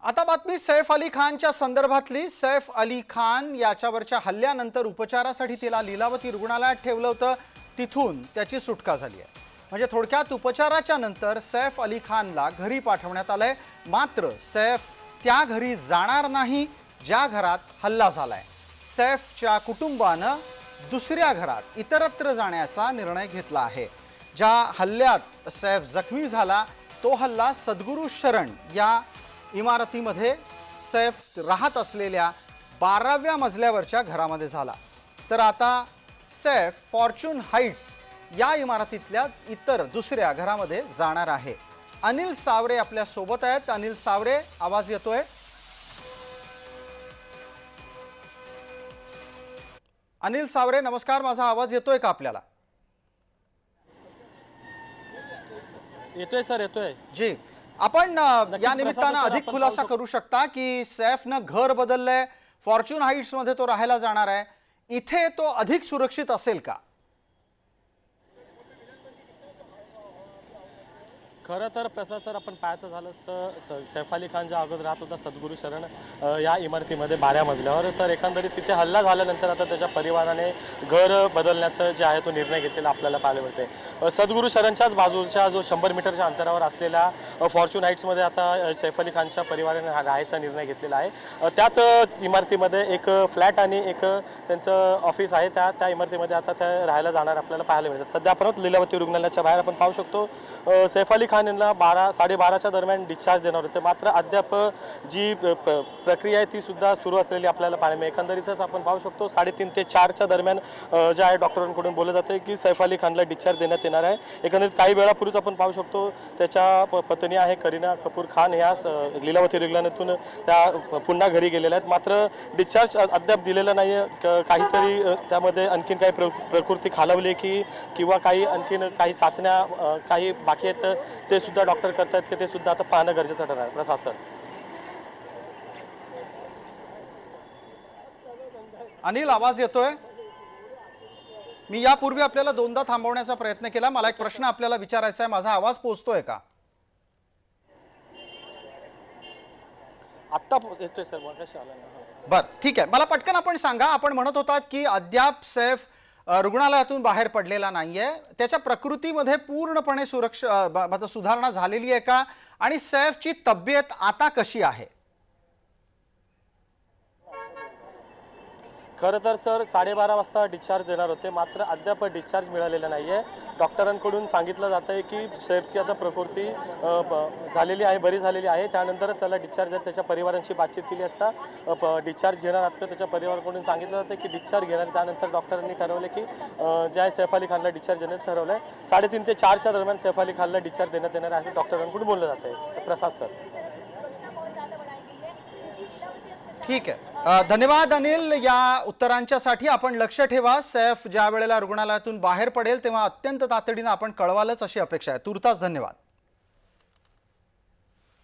आता बातमी सैफ अली खानच्या संदर्भातली। सैफ अली खान याच्यावरच्या हल्ल्यानंतर उपचारासाठी तिला लीलावती रुग्णालयात ठेवलं होतं, तिथून त्याची सुटका झाली आहे। म्हणजे थोडक्यात उपचाराच्या नंतर सैफ अली खानला घरी पाठवण्यात आलंय। मात्र सैफ त्या घरी जाणार नाही ज्या घरात हल्ला झालाय। सैफच्या कुटुंबानं दुसऱ्या घरात इतरत्र जाण्याचा निर्णय घेतला आहे। ज्या हल्ल्यात सैफ जखमी झाला तो हल्ला सद्गुरू शरण या इमारतीमध्ये सैफ राहत असलेल्या 12व्या मजल्यावरच्या घरामध्ये झाला। तर आता सैफ फॉर्च्यून हाइट्स या इमारतीतल्या इतर दुसऱ्या घरामध्ये जाणार आहे। अनिल सावरे आपल्या सोबत आहेत। अनिल सावरे, आवाज येतोय? अनिल सावरे नमस्कार, माझा आवाज येतोय का आपल्याला? येतोय सर, येतोय जी। आपण या निमित्तानं अधिक खुलासा करू शकता की सैफनं घर बदललंय, फॉर्च्यून हाइट्स मध्ये तो राहायला जाणार आहे, इथे तो अधिक सुरक्षित असेल का? खरं तर प्रसाद सर, आपण पाहायचं झालंच तर सैफ अली खान ज्या अगोदर राहत होता सद्गुरू शरण या इमारतीमध्ये 12 मजल्यावर, तर एकंदरीत तिथे हल्ला झाल्यानंतर आता त्याच्या परिवाराने घर बदलण्याचं जे आहे तो निर्णय घेतलेला आपल्याला पाहायला मिळते। सद्गुरू शरणच्याच बाजूच्या जो 100 मीटरच्या अंतरावर असलेल्या फॉर्च्यून हाइट्समध्ये आता सैफ अली खानच्या परिवाराने राहायचा निर्णय घेतलेला आहे। त्याच इमारतीमध्ये एक फ्लॅट आणि एक त्यांचं ऑफिस आहे, त्या इमारतीमध्ये आता त्या राहायला जाणार आपल्याला पाहायला मिळतात। सध्या परत लीलावती रुग्णालयाच्या बाहेर आपण पाहू शकतो सैफ अली खान यांना 12-12:30च्या दरम्यान डिस्चार्ज देणार होते, मात्र अद्याप जी प्रक्रिया आहे ती सुद्धा सुरू असलेली आपल्याला पाहायला मिळते। एकंदरीतच आपण पाहू शकतो 3:30 ते 4च्या दरम्यान जे आहे डॉक्टरांकडून बोललं जाते की सैफ अली खानला डिस्चार्ज देण्यात येणार आहे। एकंदरीत काही वेळापूर्वीच आपण पाहू शकतो त्याच्या पत्नी आहे करीना कपूर खान या लीलावती रुग्णालयातून त्या पुन्हा घरी गेलेल्या आहेत, मात्र डिस्चार्ज अद्याप दिलेला नाही आहे। काहीतरी त्यामध्ये आणखीन काही प्रकृती खालावली की किंवा काही आणखीन काही चाचण्या काही बाकी आहेत, ते सुद्धा डॉक्टर करतात की ते सुद्धा आता पाहणं गरजेचं ठरणार आहे। प्रशासन अनिल, आवाज येतोय? मी यापूर्वी आपल्याला दोनदा थांबवण्याचा प्रयत्न केला। मला एक प्रश्न आपल्याला विचारायचा आहे, माझा आवाज पोहोचतोय का? आता येतोय सर, मग कशी आला ना? बर, ठीक आहे। मला पटकन आपण सांगा, आपण म्हणत होतात की अद्याप सैफ रुग्णालयातून बाहेर पडलेला नाहीये, त्याच्या प्रकृतीमध्ये पूर्णपणे सुधारणा झालेली आहे का, आणि सैफची तब्येत आता कशी आहे? खरं तर सर 12:30 वाजता डिस्चार्ज देणार होते, मात्र अद्याप डिस्चार्ज मिळालेला नाही आहे। डॉक्टरांकडून सांगितलं जात आहे की सैफची आता प्रकृती झालेली आहे, बरी झालेली आहे, त्यानंतरच त्याला डिस्चार्ज त्याच्या परिवारांशी बातचीत केली असता डिस्चार्ज घेणार आहात का त्याच्या परिवाराकडून सांगितलं जातं की डिस्चार्ज घेणार। त्यानंतर डॉक्टरांनी ठरवले की जे आहे सैफ अली खानला डिस्चार्ज देण्यात ठरवलं आहे। 3:30 ते 4च्या दरम्यान सैफ अली खानला डिस्चार्ज देण्यात येणार आहे असं डॉक्टरांकडून बोललं जात आहे। प्रसाद सर, ठीक आहे। धन्यवाद अनिल या उत्तरांच्यासाठी। आपण लक्ष ठेवा, सैफ ज्या वेळेला रुग्णालयातून बाहेर पडेल तेव्हा अत्यंत तातडीने आपण कळवालच अशी अपेक्षा आहे। तुर्तास धन्यवाद।